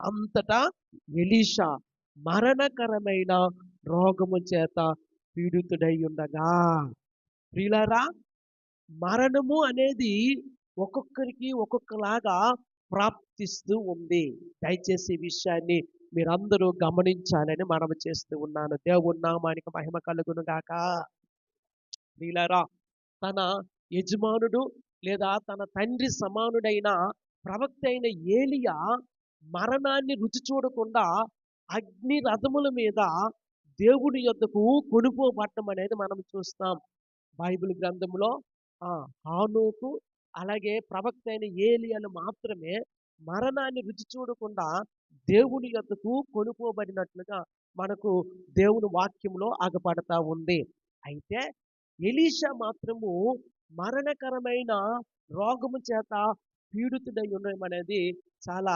అంతటా ఎలీషా మరణకరమైన రోగము చేత పీడితుడై ఉండగా. ప్రియులారా, మరణము అనేది ఒక్కొక్కరికి ఒక్కొక్కలాగా ప్రాప్తిస్తూ ఉంది. దయచేసి ఈ విషయాన్ని మీరందరూ గమనించాలని మనవి చేస్తూ ఉన్నాను. దేవుని నామానికి మహిమ కలుగును గాక. ప్రియులారా, తన యజమానుడు లేదా తన తండ్రి సమానుడైన ప్రవక్త అయిన ఏలియా మరణాన్ని రుచి చూడకుండా అగ్ని రథముల మీద దేవుని యొద్దకు కొనుపోబట్టం అనేది మనం చూస్తాం బైబిల్ గ్రంథంలో. హానోకు అలాగే ప్రవక్త అయిన ఏలియాను మాత్రమే మరణాన్ని రుచి చూడకుండా దేవుని యొద్దకు కొనుపోబడినట్లుగా మనకు దేవుని వాక్యంలో ఆగపడతా ఉంది. అయితే ఎలీషా మాత్రము మరణకరమైన రోగము చేత పీడితుడై ఉండడం అనేది చాలా